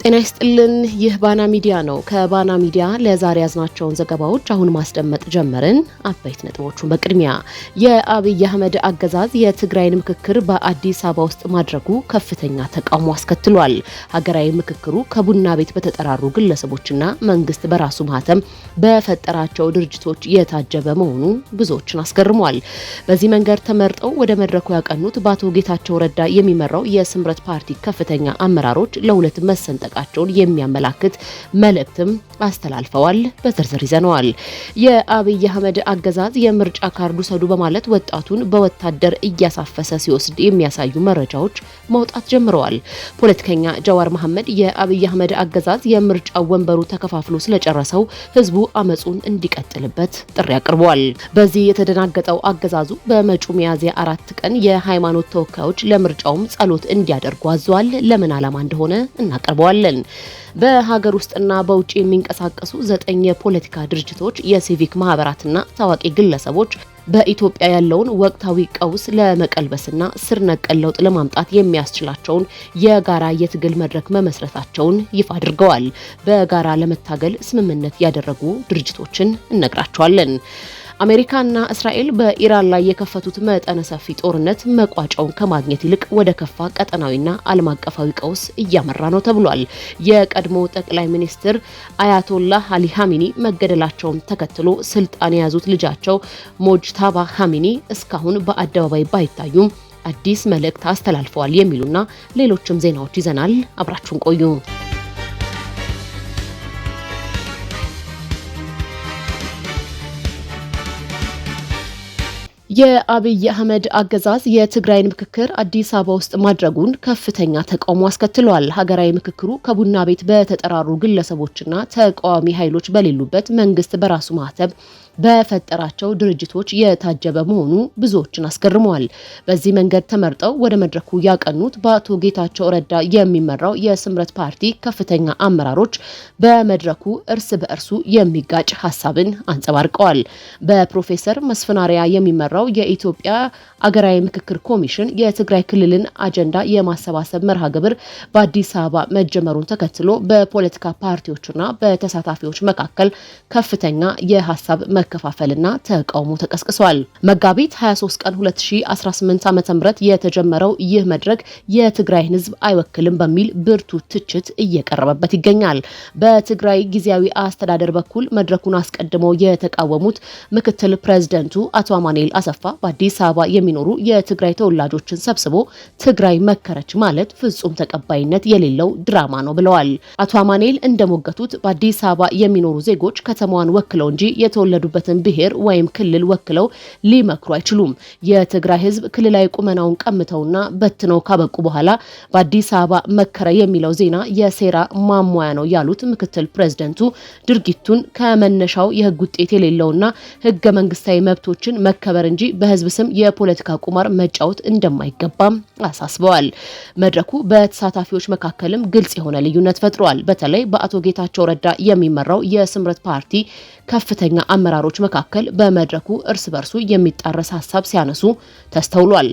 ጤና ይስጥልን። ይህ ባና ሚዲያ ነው። ከባና ሚዲያ ለዛሬ ያዝናቸውን ዘገባዎች አሁን ማስደመጥ ጀመርን። አበይት ነጥቦቹን በቅድሚያ የአብይ አህመድ አገዛዝ የትግራይን ምክክር በአዲስ አበባ ውስጥ ማድረጉ ከፍተኛ ተቃውሞ አስከትሏል። ሀገራዊ ምክክሩ ከቡና ቤት በተጠራሩ ግለሰቦችና መንግስት በራሱ ማህተም በፈጠራቸው ድርጅቶች የታጀበ መሆኑ ብዙዎችን አስገርሟል። በዚህ መንገድ ተመርጠው ወደ መድረኩ ያቀኑት በአቶ ጌታቸው ረዳ የሚመራው የስምረት ፓርቲ ከፍተኛ አመራሮች ለሁለት መሰንጠቅ ቃቸውን የሚያመላክት መልእክትም አስተላልፈዋል። በዝርዝር ይዘነዋል። የአብይ አህመድ አገዛዝ የምርጫ ካርዱ ሰዱ በማለት ወጣቱን በወታደር እያሳፈሰ ሲወስድ የሚያሳዩ መረጃዎች መውጣት ጀምረዋል። ፖለቲከኛ ጃዋር መሐመድ የአብይ አህመድ አገዛዝ የምርጫ ወንበሩ ተከፋፍሎ ስለጨረሰው ህዝቡ አመጹን እንዲቀጥልበት ጥሪ አቅርበዋል። በዚህ የተደናገጠው አገዛዙ በመጪው ሚያዝያ 4 ቀን የሃይማኖት ተወካዮች ለምርጫውም ጸሎት እንዲያደርጉ አዟል። ለምን ዓላማ እንደሆነ እናቀርበዋለን። በሀገር ውስጥና በውጭ የሚንቀሳቀሱ 9 የፖለቲካ ድርጅቶች፣ የሲቪክ ማህበራትና ታዋቂ ግለሰቦች በኢትዮጵያ ያለውን ወቅታዊ ቀውስ ለመቀልበስና ስር ነቀል ለውጥ ለማምጣት የሚያስችላቸውን የጋራ የትግል መድረክ መመስረታቸውን ይፋ አድርገዋል። በጋራ ለመታገል ስምምነት ያደረጉ ድርጅቶችን እነግራቸዋለን። አሜሪካና እስራኤል በኢራን ላይ የከፈቱት መጠነ ሰፊ ጦርነት መቋጫውን ከማግኘት ይልቅ ወደ ከፋ ቀጠናዊና ዓለም አቀፋዊ ቀውስ እያመራ ነው ተብሏል። የቀድሞ ጠቅላይ ሚኒስትር አያቶላህ አሊ ኻሜኒ መገደላቸውን ተከትሎ ስልጣን የያዙት ልጃቸው ሞጅታባ ኻሜኒ እስካሁን በአደባባይ ባይታዩም አዲስ መልእክት አስተላልፈዋል የሚሉና ሌሎችም ዜናዎች ይዘናል። አብራችሁን ቆዩ። የአብይ አህመድ አገዛዝ የትግራይን ምክክር አዲስ አበባ ውስጥ ማድረጉን ከፍተኛ ተቃውሞ አስከትሏል። ሀገራዊ ምክክሩ ከቡና ቤት በተጠራሩ ግለሰቦችና ተቃዋሚ ኃይሎች በሌሉበት መንግስት በራሱ ማህተም በፈጠራቸው ድርጅቶች የታጀበ መሆኑ ብዙዎችን አስገርመዋል። በዚህ መንገድ ተመርጠው ወደ መድረኩ ያቀኑት በአቶ ጌታቸው ረዳ የሚመራው የስምረት ፓርቲ ከፍተኛ አመራሮች በመድረኩ እርስ በእርሱ የሚጋጭ ሀሳብን አንጸባርቀዋል። በፕሮፌሰር መስፍን አርአያ የሚመራው የኢትዮጵያ አገራዊ ምክክር ኮሚሽን የትግራይ ክልልን አጀንዳ የማሰባሰብ መርሃ ግብር በአዲስ አበባ መጀመሩን ተከትሎ በፖለቲካ ፓርቲዎችና በተሳታፊዎች መካከል ከፍተኛ የሀሳብ መከፋፈልና ተቃውሞ ተቀስቅሷል። መጋቢት 23 ቀን 2018 ዓ.ም የተጀመረው ይህ መድረክ የትግራይን ህዝብ አይወክልም በሚል ብርቱ ትችት እየቀረበበት ይገኛል። በትግራይ ጊዜያዊ አስተዳደር በኩል መድረኩን አስቀድመው የተቃወሙት ምክትል ፕሬዝደንቱ አቶ አማኑኤል አሰፋ በአዲስ አበባ የሚኖሩ የትግራይ ተወላጆችን ሰብስቦ ትግራይ መከረች ማለት ፍጹም ተቀባይነት የሌለው ድራማ ነው ብለዋል። አቶ አማኑኤል እንደሞገቱት በአዲስ አበባ የሚኖሩ ዜጎች ከተማዋን ወክለው እንጂ የተወለዱበትን ብሔር ወይም ክልል ወክለው ሊመክሩ አይችሉም። የትግራይ ህዝብ ክልላዊ ቁመናውን ቀምተውና በትነው ካበቁ በኋላ በአዲስ አበባ መከረ የሚለው ዜና የሴራ ማሟያ ነው ያሉት ምክትል ፕሬዝደንቱ ድርጊቱን ከመነሻው የህግ ውጤት የሌለውና ህገ መንግስታዊ መብቶችን መከበር እንጂ በህዝብ ስም የፖለቲካ ቁማር መጫወት እንደማይገባም አሳስበዋል። መድረኩ በተሳታፊዎች መካከልም ግልጽ የሆነ ልዩነት ፈጥሯል። በተለይ በአቶ ጌታቸው ረዳ የሚመራው የስምረት ፓርቲ ከፍተኛ አመራሮች መካከል በመድረኩ እርስ በርሱ የሚጣረስ ሀሳብ ሲያነሱ ተስተውሏል።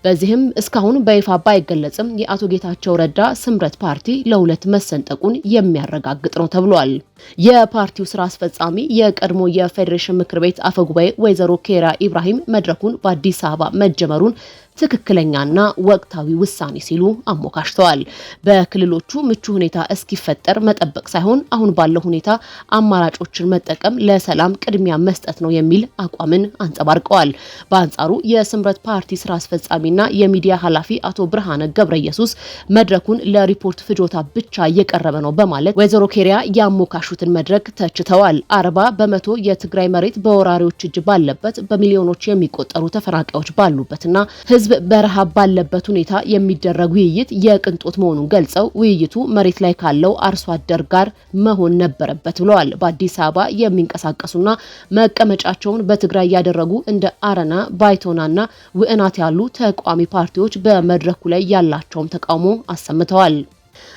በዚህም እስካሁን በይፋ ባይገለጽም የአቶ ጌታቸው ረዳ ስምረት ፓርቲ ለሁለት መሰንጠቁን የሚያረጋግጥ ነው ተብሏል። የፓርቲው ስራ አስፈጻሚ የቀድሞ የፌዴሬሽን ምክር ቤት አፈጉባኤ ወይዘሮ ኬራ ኢብራሂም መድረኩን በአዲስ አበባ መጀመሩን ትክክለኛና ወቅታዊ ውሳኔ ሲሉ አሞካሽተዋል። በክልሎቹ ምቹ ሁኔታ እስኪፈጠር መጠበቅ ሳይሆን አሁን ባለው ሁኔታ አማራጮችን መጠቀም ለሰላም ቅድሚያ መስጠት ነው የሚል አቋምን አንጸባርቀዋል። በአንጻሩ የስምረት ፓርቲ ስራ አስፈጻሚና የሚዲያ ኃላፊ አቶ ብርሃነ ገብረየሱስ መድረኩን ለሪፖርት ፍጆታ ብቻ እየቀረበ ነው በማለት ወይዘሮ ኬሪያ ያሞካሹትን መድረክ ተችተዋል። 40% የትግራይ መሬት በወራሪዎች እጅ ባለበት በሚሊዮኖች የሚቆጠሩ ተፈናቃዮች ባሉበትና ህዝብ በረሃብ ባለበት ሁኔታ የሚደረግ ውይይት የቅንጦት መሆኑን ገልጸው ውይይቱ መሬት ላይ ካለው አርሶ አደር ጋር መሆን ነበረበት ብለዋል። በአዲስ አበባ የሚንቀሳቀሱና መቀመጫቸውን በትግራይ ያደረጉ እንደ አረና፣ ባይቶናና ውዕናት ያሉ ተቃዋሚ ፓርቲዎች በመድረኩ ላይ ያላቸውን ተቃውሞ አሰምተዋል።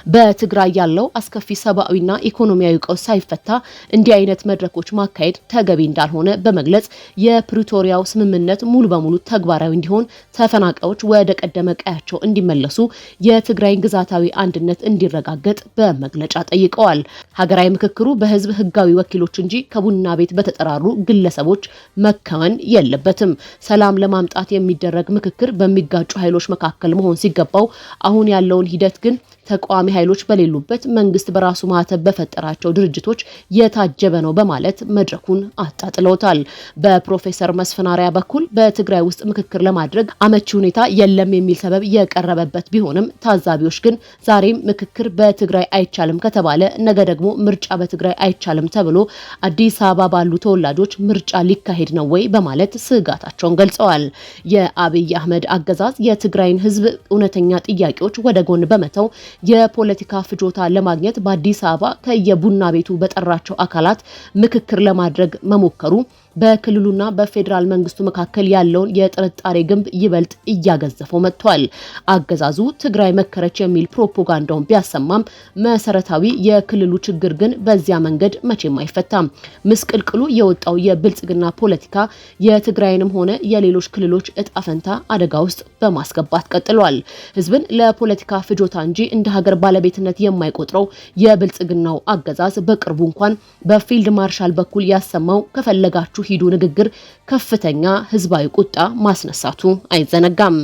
በትግራይ ያለው አስከፊ ሰብአዊና ኢኮኖሚያዊ ቀውስ ሳይፈታ እንዲህ አይነት መድረኮች ማካሄድ ተገቢ እንዳልሆነ በመግለጽ የፕሪቶሪያው ስምምነት ሙሉ በሙሉ ተግባራዊ እንዲሆን፣ ተፈናቃዮች ወደ ቀደመ ቀያቸው እንዲመለሱ፣ የትግራይን ግዛታዊ አንድነት እንዲረጋገጥ በመግለጫ ጠይቀዋል። ሀገራዊ ምክክሩ በህዝብ ህጋዊ ወኪሎች እንጂ ከቡና ቤት በተጠራሩ ግለሰቦች መከወን የለበትም። ሰላም ለማምጣት የሚደረግ ምክክር በሚጋጩ ኃይሎች መካከል መሆን ሲገባው አሁን ያለውን ሂደት ግን ተቋሚ ኃይሎች በሌሉበት መንግስት በራሱ ማህተብ በፈጠራቸው ድርጅቶች የታጀበ ነው በማለት መድረኩን አጣጥለውታል። በፕሮፌሰር መስፍን አርአያ በኩል በትግራይ ውስጥ ምክክር ለማድረግ አመቺ ሁኔታ የለም የሚል ሰበብ የቀረበበት ቢሆንም ታዛቢዎች ግን ዛሬም ምክክር በትግራይ አይቻልም ከተባለ ነገ ደግሞ ምርጫ በትግራይ አይቻልም ተብሎ አዲስ አበባ ባሉ ተወላጆች ምርጫ ሊካሄድ ነው ወይ በማለት ስጋታቸውን ገልጸዋል። የአብይ አህመድ አገዛዝ የትግራይን ህዝብ እውነተኛ ጥያቄዎች ወደ ጎን በመተው የፖለቲካ ፍጆታ ለማግኘት በአዲስ አበባ ከየቡና ቤቱ በጠራቸው አካላት ምክክር ለማድረግ መሞከሩ በክልሉና በፌዴራል መንግስቱ መካከል ያለውን የጥርጣሬ ግንብ ይበልጥ እያገዘፈው መጥቷል። አገዛዙ ትግራይ መከረች የሚል ፕሮፓጋንዳውን ቢያሰማም መሰረታዊ የክልሉ ችግር ግን በዚያ መንገድ መቼም አይፈታም። ምስቅልቅሉ የወጣው የብልጽግና ፖለቲካ የትግራይንም ሆነ የሌሎች ክልሎች እጣፈንታ አደጋ ውስጥ በማስገባት ቀጥሏል። ህዝብን ለፖለቲካ ፍጆታ እንጂ እንደ ሀገር ባለቤትነት የማይቆጥረው የብልጽግናው አገዛዝ በቅርቡ እንኳን በፊልድ ማርሻል በኩል ያሰማው ከፈለጋችሁ ሂዱ ንግግር ከፍተኛ ህዝባዊ ቁጣ ማስነሳቱ አይዘነጋም።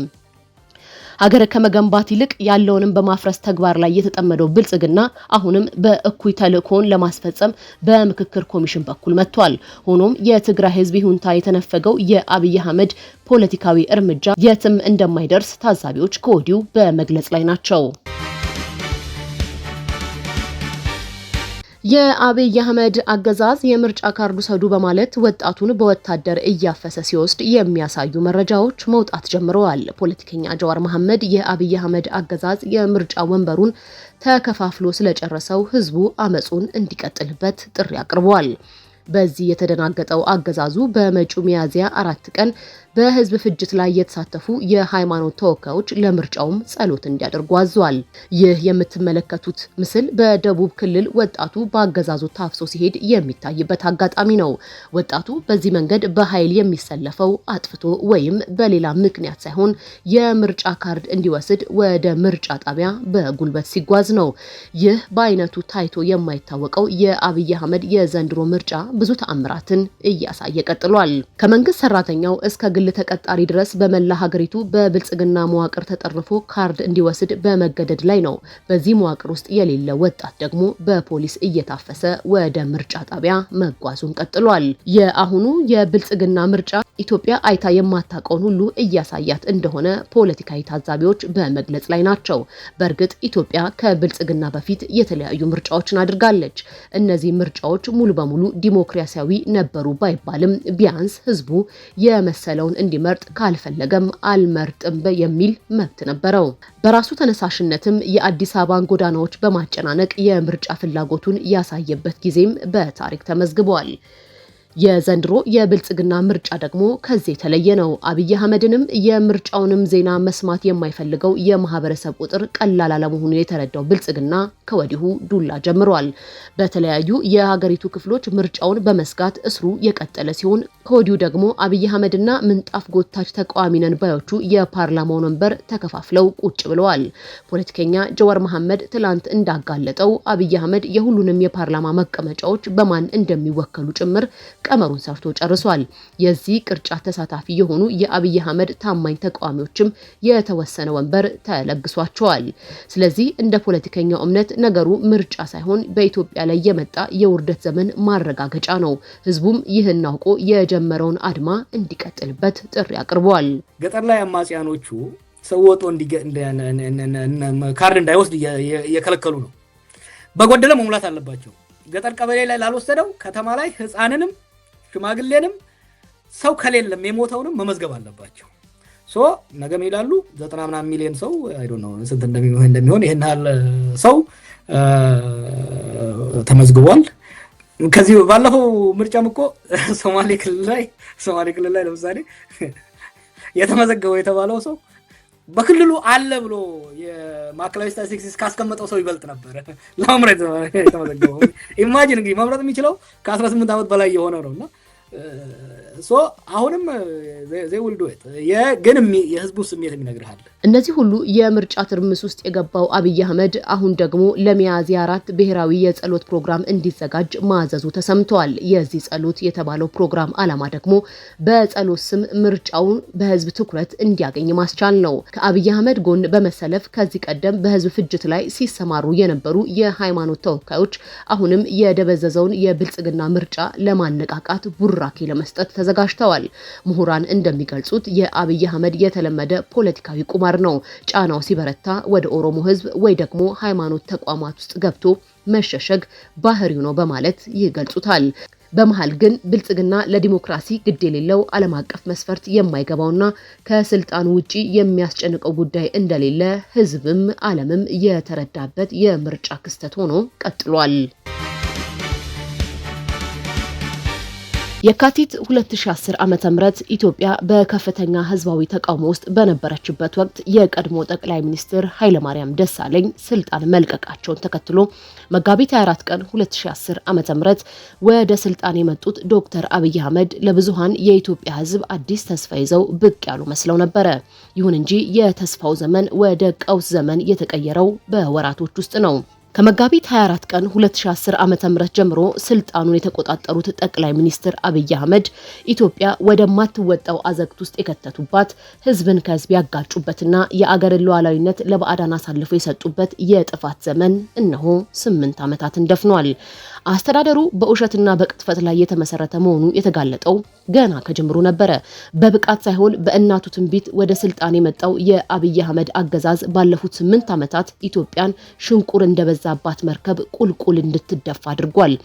ሀገር ከመገንባት ይልቅ ያለውንም በማፍረስ ተግባር ላይ የተጠመደው ብልጽግና አሁንም በእኩይ ተልእኮን ለማስፈጸም በምክክር ኮሚሽን በኩል መጥቷል። ሆኖም የትግራይ ህዝብ ይሁንታ የተነፈገው የአብይ አህመድ ፖለቲካዊ እርምጃ የትም እንደማይደርስ ታዛቢዎች ከወዲሁ በመግለጽ ላይ ናቸው። የአብይ አህመድ አገዛዝ የምርጫ ካርዱ ሰዱ በማለት ወጣቱን በወታደር እያፈሰ ሲወስድ የሚያሳዩ መረጃዎች መውጣት ጀምረዋል። ፖለቲከኛ ጀዋር መሐመድ የአብይ አህመድ አገዛዝ የምርጫ ወንበሩን ተከፋፍሎ ስለጨረሰው ህዝቡ አመጹን እንዲቀጥልበት ጥሪ አቅርበዋል። በዚህ የተደናገጠው አገዛዙ በመጪው ሚያዝያ 4 ቀን በህዝብ ፍጅት ላይ የተሳተፉ የሃይማኖት ተወካዮች ለምርጫውም ጸሎት እንዲያደርጉ አዟል። ይህ የምትመለከቱት ምስል በደቡብ ክልል ወጣቱ በአገዛዙ ታፍሶ ሲሄድ የሚታይበት አጋጣሚ ነው። ወጣቱ በዚህ መንገድ በኃይል የሚሰለፈው አጥፍቶ ወይም በሌላ ምክንያት ሳይሆን የምርጫ ካርድ እንዲወስድ ወደ ምርጫ ጣቢያ በጉልበት ሲጓዝ ነው። ይህ በአይነቱ ታይቶ የማይታወቀው የአብይ አህመድ የዘንድሮ ምርጫ ብዙ ተአምራትን እያሳየ ቀጥሏል። ከመንግስት ሰራተኛው እስከ ግል ተቀጣሪ ድረስ በመላ ሀገሪቱ በብልጽግና መዋቅር ተጠርፎ ካርድ እንዲወስድ በመገደድ ላይ ነው። በዚህ መዋቅር ውስጥ የሌለ ወጣት ደግሞ በፖሊስ እየታፈሰ ወደ ምርጫ ጣቢያ መጓዙን ቀጥሏል። የአሁኑ የብልጽግና ምርጫ ኢትዮጵያ አይታ የማታውቀውን ሁሉ እያሳያት እንደሆነ ፖለቲካዊ ታዛቢዎች በመግለጽ ላይ ናቸው። በእርግጥ ኢትዮጵያ ከብልጽግና በፊት የተለያዩ ምርጫዎችን አድርጋለች። እነዚህ ምርጫዎች ሙሉ በሙሉ ዲሞክራሲያዊ ነበሩ ባይባልም ቢያንስ ህዝቡ የመሰለውን እንዲመርጥ ካልፈለገም አልመርጥም የሚል መብት ነበረው። በራሱ ተነሳሽነትም የአዲስ አበባን ጎዳናዎች በማጨናነቅ የምርጫ ፍላጎቱን ያሳየበት ጊዜም በታሪክ ተመዝግቧል። የዘንድሮ የብልጽግና ምርጫ ደግሞ ከዚህ የተለየ ነው። አብይ አህመድንም የምርጫውንም ዜና መስማት የማይፈልገው የማህበረሰብ ቁጥር ቀላል አለመሆኑን የተረዳው ብልጽግና ከወዲሁ ዱላ ጀምሯል። በተለያዩ የሀገሪቱ ክፍሎች ምርጫውን በመስጋት እስሩ የቀጠለ ሲሆን ከወዲሁ ደግሞ አብይ አህመድና ምንጣፍ ጎታች ተቃዋሚ ነን ባዮቹ የፓርላማውን ወንበር ተከፋፍለው ቁጭ ብለዋል። ፖለቲከኛ ጀዋር መሐመድ ትላንት እንዳጋለጠው አብይ አህመድ የሁሉንም የፓርላማ መቀመጫዎች በማን እንደሚወከሉ ጭምር ቀመሩን ሰርቶ ጨርሷል። የዚህ ቅርጫት ተሳታፊ የሆኑ የአብይ አህመድ ታማኝ ተቃዋሚዎችም የተወሰነ ወንበር ተለግሷቸዋል። ስለዚህ እንደ ፖለቲከኛው እምነት ነገሩ ምርጫ ሳይሆን በኢትዮጵያ ላይ የመጣ የውርደት ዘመን ማረጋገጫ ነው። ህዝቡም ይህን አውቆ የጀመረውን አድማ እንዲቀጥልበት ጥሪ አቅርበዋል። ገጠር ላይ አማጽያኖቹ ሰው ወጦ ካርድ እንዳይወስድ እየከለከሉ ነው። በጎደለ መሙላት አለባቸው። ገጠር ቀበሌ ላይ ላልወሰደው ከተማ ላይ ህፃንንም ሽማግሌንም ሰው ከሌለም የሞተውንም መመዝገብ አለባቸው። ነገም ይላሉ 90 ሚሊዮን ሰው አይ ዶንት ኖ ስንት እንደሚሆን ይሄን ያህል ሰው ተመዝግቧል። ከዚህ ባለፈው ምርጫም እኮ ሶማሌ ክልል ላይ ለምሳሌ የተመዘገበው የተባለው ሰው በክልሉ አለ ብሎ የማዕከላዊ ስታቲስቲክስ ካስቀመጠው ሰው ይበልጥ ነበር ለመምረጥ የተመዘገበው። ኢማጂን እንግዲህ መምረጥ የሚችለው ከ18 ዓመት በላይ የሆነ ነውና አሁንም they will do it ግን የህዝቡ ስሜት የሚነግርሃል። እነዚህ ሁሉ የምርጫ ትርምስ ውስጥ የገባው አብይ አህመድ አሁን ደግሞ ለሚያዝያ 4 ብሔራዊ የጸሎት ፕሮግራም እንዲዘጋጅ ማዘዙ ተሰምቷል። የዚህ ጸሎት የተባለው ፕሮግራም ዓላማ ደግሞ በጸሎት ስም ምርጫውን በህዝብ ትኩረት እንዲያገኝ ማስቻል ነው። ከአብይ አህመድ ጎን በመሰለፍ ከዚህ ቀደም በህዝብ ፍጅት ላይ ሲሰማሩ የነበሩ የሃይማኖት ተወካዮች አሁንም የደበዘዘውን የብልጽግና ምርጫ ለማነቃቃት ቡራኬ ለመስጠት ተዘጋጅተዋል። ምሁራን እንደሚገልጹት የአብይ አህመድ የተለመደ ፖለቲካዊ ቁማር ነው። ጫናው ሲበረታ ወደ ኦሮሞ ህዝብ ወይ ደግሞ ሃይማኖት ተቋማት ውስጥ ገብቶ መሸሸግ ባህሪው ነው በማለት ይገልጹታል። በመሃል ግን ብልጽግና ለዲሞክራሲ ግድ የሌለው ዓለም አቀፍ መስፈርት የማይገባውና ከስልጣን ውጪ የሚያስጨንቀው ጉዳይ እንደሌለ ህዝብም ዓለምም የተረዳበት የምርጫ ክስተት ሆኖ ቀጥሏል። የካቲት 2010 ዓመተ ምህረት ኢትዮጵያ በከፍተኛ ህዝባዊ ተቃውሞ ውስጥ በነበረችበት ወቅት የቀድሞ ጠቅላይ ሚኒስትር ኃይለማርያም ደሳለኝ ስልጣን መልቀቃቸውን ተከትሎ መጋቢት 24 ቀን 2010 ዓመተ ምህረት ወደ ስልጣን የመጡት ዶክተር አብይ አህመድ ለብዙሃን የኢትዮጵያ ህዝብ አዲስ ተስፋ ይዘው ብቅ ያሉ መስለው ነበረ። ይሁን እንጂ የተስፋው ዘመን ወደ ቀውስ ዘመን የተቀየረው በወራቶች ውስጥ ነው። ከመጋቢት 24 ቀን 2010 ዓመተ ምህረት ጀምሮ ስልጣኑን የተቆጣጠሩት ጠቅላይ ሚኒስትር አብይ አህመድ ኢትዮጵያ ወደማትወጣው አዘቅት ውስጥ የከተቱባት ህዝብን ከህዝብ ያጋጩበትና የአገርን ሉዓላዊነት ለባዕዳን አሳልፈው የሰጡበት የጥፋት ዘመን እነሆ 8 ዓመታትን ደፍኗል። አስተዳደሩ በውሸትና በቅጥፈት ላይ የተመሰረተ መሆኑ የተጋለጠው ገና ከጅምሩ ነበረ። በብቃት ሳይሆን በእናቱ ትንቢት ወደ ስልጣን የመጣው የአብይ አህመድ አገዛዝ ባለፉት 8 ዓመታት ኢትዮጵያን ሽንቁር እንደበዛባት መርከብ ቁልቁል እንድትደፋ አድርጓል።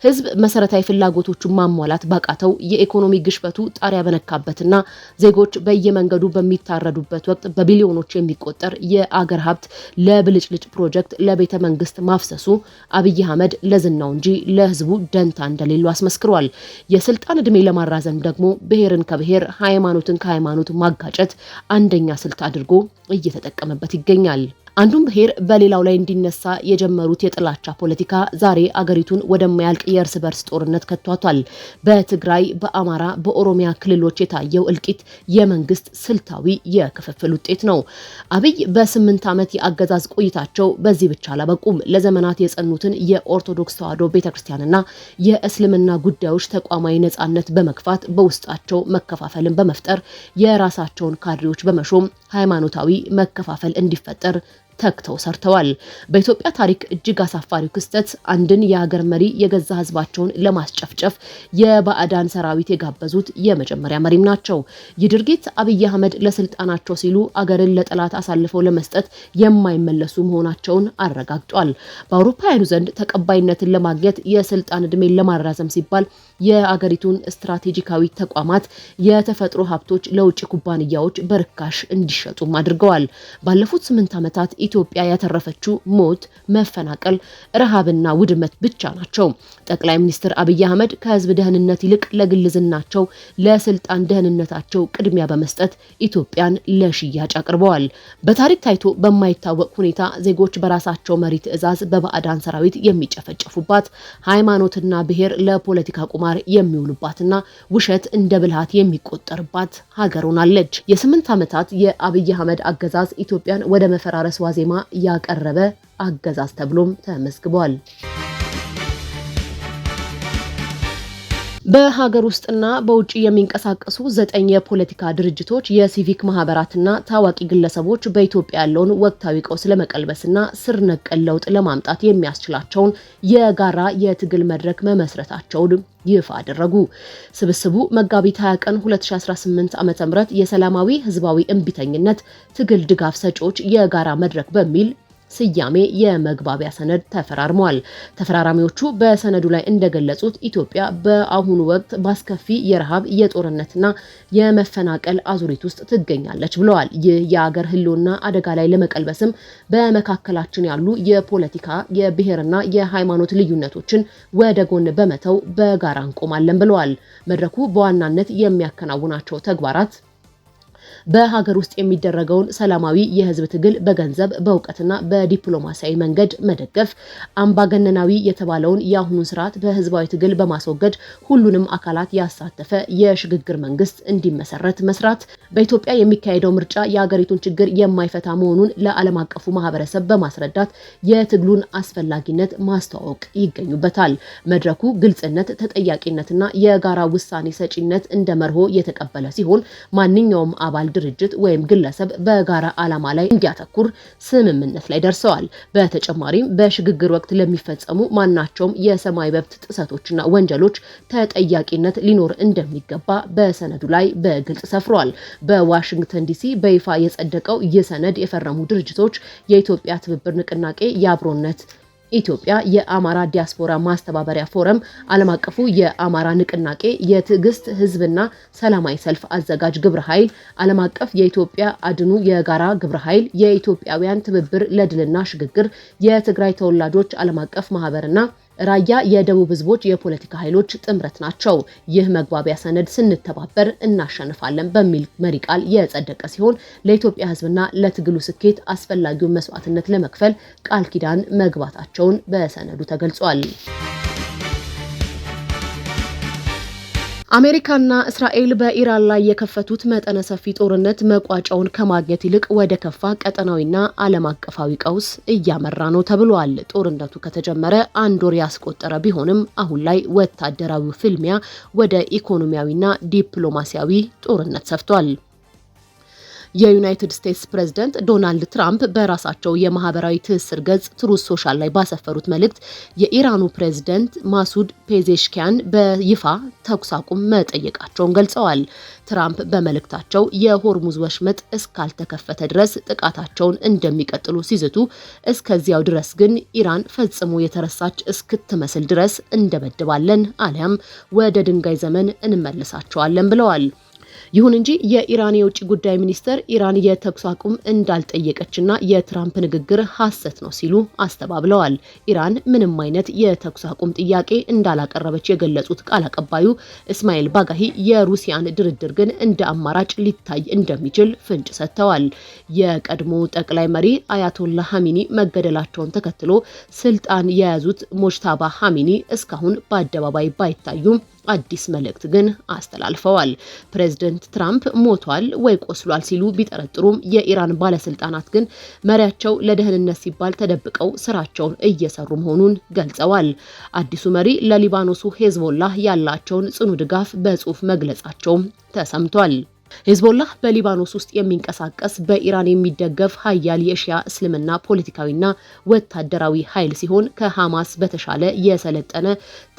ህዝብ መሰረታዊ ፍላጎቶቹን ማሟላት ባቃተው የኢኮኖሚ ግሽበቱ ጣሪያ በነካበትና ዜጎች በየመንገዱ በሚታረዱበት ወቅት በቢሊዮኖች የሚቆጠር የአገር ሀብት ለብልጭልጭ ፕሮጀክት ለቤተ መንግስት ማፍሰሱ አብይ አህመድ ለዝናው እንጂ ለህዝቡ ደንታ እንደሌለው አስመስክሯል። የስልጣን እድሜ ለማራዘም ደግሞ ብሔርን ከብሔር ሃይማኖትን ከሃይማኖት ማጋጨት አንደኛ ስልት አድርጎ እየተጠቀመበት ይገኛል። አንዱን ብሔር በሌላው ላይ እንዲነሳ የጀመሩት የጥላቻ ፖለቲካ ዛሬ አገሪቱን ወደማያልቅ የእርስ በርስ ጦርነት ከቷታል። በትግራይ፣ በአማራ፣ በኦሮሚያ ክልሎች የታየው እልቂት የመንግስት ስልታዊ የክፍፍል ውጤት ነው። አብይ በ8 ዓመት የአገዛዝ ቆይታቸው በዚህ ብቻ አላበቁም። ለዘመናት የጸኑትን የኦርቶዶክስ ተዋሕዶ ቤተክርስቲያንና የእስልምና ጉዳዮች ተቋማዊ ነጻነት በመግፋት በውስጣቸው መከፋፈልን በመፍጠር የራሳቸውን ካድሬዎች በመሾም ሃይማኖታዊ መከፋፈል እንዲፈጠር ተክተው ሰርተዋል። በኢትዮጵያ ታሪክ እጅግ አሳፋሪው ክስተት አንድን የሀገር መሪ የገዛ ህዝባቸውን ለማስጨፍጨፍ የባዕዳን ሰራዊት የጋበዙት የመጀመሪያ መሪም ናቸው። ይህ ድርጊት አብይ አህመድ ለስልጣናቸው ሲሉ አገርን ለጠላት አሳልፈው ለመስጠት የማይመለሱ መሆናቸውን አረጋግጧል። በአውሮፓውያኑ ዘንድ ተቀባይነትን ለማግኘት የስልጣን እድሜን ለማራዘም ሲባል የአገሪቱን ስትራቴጂካዊ ተቋማት የተፈጥሮ ሀብቶች ለውጭ ኩባንያዎች በርካሽ እንዲሸጡም አድርገዋል። ባለፉት 8 ዓመታት ኢትዮጵያ ያተረፈችው ሞት፣ መፈናቀል፣ ረሃብና ውድመት ብቻ ናቸው። ጠቅላይ ሚኒስትር አብይ አህመድ ከህዝብ ደህንነት ይልቅ ለግል ዝናቸው፣ ለስልጣን ደህንነታቸው ቅድሚያ በመስጠት ኢትዮጵያን ለሽያጭ አቅርበዋል። በታሪክ ታይቶ በማይታወቅ ሁኔታ ዜጎች በራሳቸው መሪ ትዕዛዝ በባዕዳን ሰራዊት የሚጨፈጨፉባት፣ ሃይማኖትና ብሔር ለፖለቲካ ቁማር የሚውሉባትና ውሸት እንደ ብልሃት የሚቆጠርባት ሀገር ሆናለች። የ8 ዓመታት የአብይ አህመድ አገዛዝ ኢትዮጵያን ወደ መፈራረስ ዋዜማ ያቀረበ አገዛዝ ተብሎም ተመስግቧል። በሀገር ውስጥና በውጭ የሚንቀሳቀሱ 9 የፖለቲካ ድርጅቶች፣ የሲቪክ ማህበራትና ታዋቂ ግለሰቦች በኢትዮጵያ ያለውን ወቅታዊ ቀውስ ለመቀልበስና ስር ነቀል ለውጥ ለማምጣት የሚያስችላቸውን የጋራ የትግል መድረክ መመስረታቸውን ይፋ አደረጉ። ስብስቡ መጋቢት 20 ቀን 2018 ዓ.ም የሰላማዊ ህዝባዊ እምቢተኝነት ትግል ድጋፍ ሰጪዎች የጋራ መድረክ በሚል ስያሜ የመግባቢያ ሰነድ ተፈራርመዋል። ተፈራራሚዎቹ በሰነዱ ላይ እንደገለጹት ኢትዮጵያ በአሁኑ ወቅት በአስከፊ የረሃብ የጦርነትና የመፈናቀል አዙሪት ውስጥ ትገኛለች ብለዋል። ይህ የአገር ህልውና አደጋ ላይ ለመቀልበስም በመካከላችን ያሉ የፖለቲካ የብሔርና የሃይማኖት ልዩነቶችን ወደ ጎን በመተው በጋራ እንቆማለን ብለዋል። መድረኩ በዋናነት የሚያከናውናቸው ተግባራት በሀገር ውስጥ የሚደረገውን ሰላማዊ የህዝብ ትግል በገንዘብ በእውቀትና በዲፕሎማሲያዊ መንገድ መደገፍ፣ አምባገነናዊ የተባለውን የአሁኑን ስርዓት በህዝባዊ ትግል በማስወገድ ሁሉንም አካላት ያሳተፈ የሽግግር መንግስት እንዲመሰረት መስራት፣ በኢትዮጵያ የሚካሄደው ምርጫ የሀገሪቱን ችግር የማይፈታ መሆኑን ለዓለም አቀፉ ማህበረሰብ በማስረዳት የትግሉን አስፈላጊነት ማስተዋወቅ ይገኙበታል። መድረኩ ግልጽነት፣ ተጠያቂነትና የጋራ ውሳኔ ሰጪነት እንደ መርሆ የተቀበለ ሲሆን ማንኛውም አባል ድርጅት ወይም ግለሰብ በጋራ ዓላማ ላይ እንዲያተኩር ስምምነት ላይ ደርሰዋል። በተጨማሪም በሽግግር ወቅት ለሚፈጸሙ ማናቸውም የሰብአዊ መብት ጥሰቶችና ወንጀሎች ተጠያቂነት ሊኖር እንደሚገባ በሰነዱ ላይ በግልጽ ሰፍሯል። በዋሽንግተን ዲሲ በይፋ የጸደቀው ይህ ሰነድ የፈረሙ ድርጅቶች የኢትዮጵያ ትብብር ንቅናቄ፣ የአብሮነት ኢትዮጵያ፣ የአማራ ዲያስፖራ ማስተባበሪያ ፎረም፣ ዓለም አቀፉ የአማራ ንቅናቄ፣ የትዕግስት ህዝብና ሰላማዊ ሰልፍ አዘጋጅ ግብረ ኃይል፣ ዓለም አቀፍ የኢትዮጵያ አድኑ የጋራ ግብረ ኃይል፣ የኢትዮጵያውያን ትብብር ለድልና ሽግግር፣ የትግራይ ተወላጆች ዓለም አቀፍ ማህበርና ራያ የደቡብ ህዝቦች የፖለቲካ ኃይሎች ጥምረት ናቸው። ይህ መግባቢያ ሰነድ ስንተባበር እናሸንፋለን በሚል መሪ ቃል የጸደቀ ሲሆን ለኢትዮጵያ ህዝብና ለትግሉ ስኬት አስፈላጊውን መስዋዕትነት ለመክፈል ቃል ኪዳን መግባታቸውን በሰነዱ ተገልጿል። አሜሪካና እስራኤል በኢራን ላይ የከፈቱት መጠነ ሰፊ ጦርነት መቋጫውን ከማግኘት ይልቅ ወደ ከፋ ቀጠናዊና ዓለም አቀፋዊ ቀውስ እያመራ ነው ተብሏል። ጦርነቱ ከተጀመረ 1 ወር ያስቆጠረ ቢሆንም አሁን ላይ ወታደራዊ ፍልሚያ ወደ ኢኮኖሚያዊና ዲፕሎማሲያዊ ጦርነት ሰፍቷል። የዩናይትድ ስቴትስ ፕሬዝዳንት ዶናልድ ትራምፕ በራሳቸው የማህበራዊ ትስስር ገጽ ትሩዝ ሶሻል ላይ ባሰፈሩት መልእክት የኢራኑ ፕሬዝዳንት ማሱድ ፔዜሽኪያን በይፋ ተኩስ አቁም መጠየቃቸውን ገልጸዋል። ትራምፕ በመልእክታቸው የሆርሙዝ ወሽመጥ እስካልተከፈተ ድረስ ጥቃታቸውን እንደሚቀጥሉ ሲዝቱ፣ እስከዚያው ድረስ ግን ኢራን ፈጽሞ የተረሳች እስክትመስል ድረስ እንደበድባለን አሊያም ወደ ድንጋይ ዘመን እንመልሳቸዋለን ብለዋል። ይሁን እንጂ የኢራን የውጭ ጉዳይ ሚኒስተር ኢራን የተኩስ አቁም እንዳልጠየቀችና የትራምፕ ንግግር ሐሰት ነው ሲሉ አስተባብለዋል። ኢራን ምንም አይነት የተኩስ አቁም ጥያቄ እንዳላቀረበች የገለጹት ቃል አቀባዩ እስማኤል ባጋሂ የሩሲያን ድርድር ግን እንደ አማራጭ ሊታይ እንደሚችል ፍንጭ ሰጥተዋል። የቀድሞ ጠቅላይ መሪ አያቶላ ሐሚኒ መገደላቸውን ተከትሎ ስልጣን የያዙት ሞጅታባ ሐሚኒ እስካሁን በአደባባይ ባይታዩም አዲስ መልእክት ግን አስተላልፈዋል። ፕሬዝዳንት ትራምፕ ሞቷል ወይ ቆስሏል ሲሉ ቢጠረጥሩም የኢራን ባለስልጣናት ግን መሪያቸው ለደህንነት ሲባል ተደብቀው ስራቸውን እየሰሩ መሆኑን ገልጸዋል። አዲሱ መሪ ለሊባኖሱ ሄዝቦላህ ያላቸውን ጽኑ ድጋፍ በጽሁፍ መግለጻቸውም ተሰምቷል። ሄዝቦላህ በሊባኖስ ውስጥ የሚንቀሳቀስ በኢራን የሚደገፍ ሀያል የሺያ እስልምና ፖለቲካዊና ወታደራዊ ኃይል ሲሆን ከሐማስ በተሻለ የሰለጠነ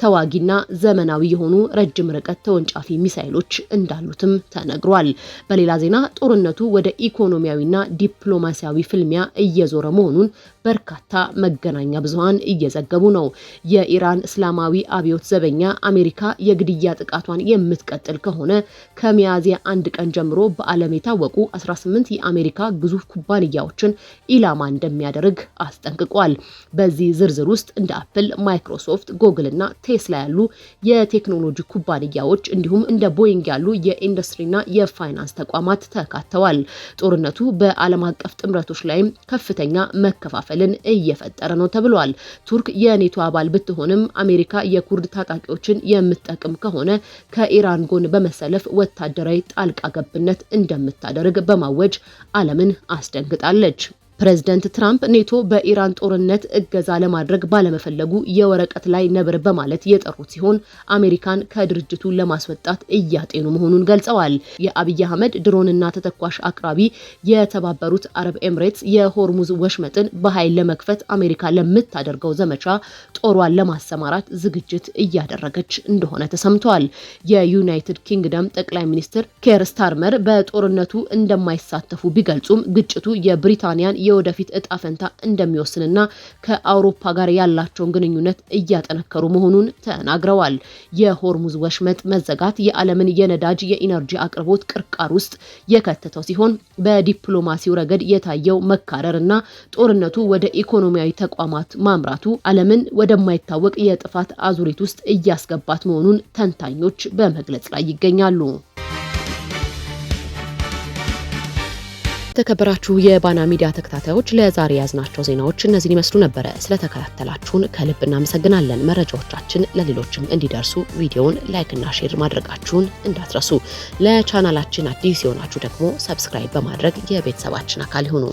ተዋጊና ዘመናዊ የሆኑ ረጅም ርቀት ተወንጫፊ ሚሳይሎች እንዳሉትም ተነግሯል። በሌላ ዜና ጦርነቱ ወደ ኢኮኖሚያዊና ዲፕሎማሲያዊ ፍልሚያ እየዞረ መሆኑን በርካታ መገናኛ ብዙሃን እየዘገቡ ነው። የኢራን እስላማዊ አብዮት ዘበኛ አሜሪካ የግድያ ጥቃቷን የምትቀጥል ከሆነ ከሚያዝያ 1 ቀን ጀምሮ በዓለም የታወቁ 18 የአሜሪካ ግዙፍ ኩባንያዎችን ኢላማ እንደሚያደርግ አስጠንቅቋል። በዚህ ዝርዝር ውስጥ እንደ አፕል፣ ማይክሮሶፍት፣ ጉግል እና ቴስላ ያሉ የቴክኖሎጂ ኩባንያዎች እንዲሁም እንደ ቦይንግ ያሉ የኢንዱስትሪና የፋይናንስ ተቋማት ተካተዋል። ጦርነቱ በዓለም አቀፍ ጥምረቶች ላይም ከፍተኛ መከፋፈልን እየፈጠረ ነው ተብሏል። ቱርክ የኔቶ አባል ብትሆንም አሜሪካ የኩርድ ታጣቂዎችን የምትጠቅም ከሆነ ከኢራን ጎን በመሰለፍ ወታደራዊ ጣልቃ ገብነት እንደምታደርግ በማወጅ ዓለምን አስደንግጣለች። ፕሬዝዳንት ትራምፕ ኔቶ በኢራን ጦርነት እገዛ ለማድረግ ባለመፈለጉ የወረቀት ላይ ነብር በማለት የጠሩት ሲሆን አሜሪካን ከድርጅቱ ለማስወጣት እያጤኑ መሆኑን ገልጸዋል። የአብይ አህመድ ድሮንና ተተኳሽ አቅራቢ የተባበሩት አረብ ኤምሬትስ የሆርሙዝ ወሽመጥን በኃይል ለመክፈት አሜሪካ ለምታደርገው ዘመቻ ጦሯን ለማሰማራት ዝግጅት እያደረገች እንደሆነ ተሰምቷል። የዩናይትድ ኪንግደም ጠቅላይ ሚኒስትር ኬር ስታርመር በጦርነቱ እንደማይሳተፉ ቢገልጹም ግጭቱ የብሪታንያን የወደፊት እጣ ፈንታ እንደሚወስንና ከአውሮፓ ጋር ያላቸውን ግንኙነት እያጠነከሩ መሆኑን ተናግረዋል። የሆርሙዝ ወሽመጥ መዘጋት የዓለምን የነዳጅ የኢነርጂ አቅርቦት ቅርቃር ውስጥ የከተተው ሲሆን በዲፕሎማሲው ረገድ የታየው መካረርና ጦርነቱ ወደ ኢኮኖሚያዊ ተቋማት ማምራቱ ዓለምን ወደማይታወቅ የጥፋት አዙሪት ውስጥ እያስገባት መሆኑን ተንታኞች በመግለጽ ላይ ይገኛሉ። የተከበራችሁ የባና ሚዲያ ተከታታዮች ለዛሬ ያዝናቸው ዜናዎች እነዚህን ይመስሉ ነበረ። ስለተከታተላችሁን ከልብ እናመሰግናለን። መረጃዎቻችን ለሌሎችም እንዲደርሱ ቪዲዮውን ላይክ እና ሼር ማድረጋችሁን እንዳትረሱ። ለቻናላችን አዲስ የሆናችሁ ደግሞ ሰብስክራይብ በማድረግ የቤተሰባችን አካል ይሁኑ።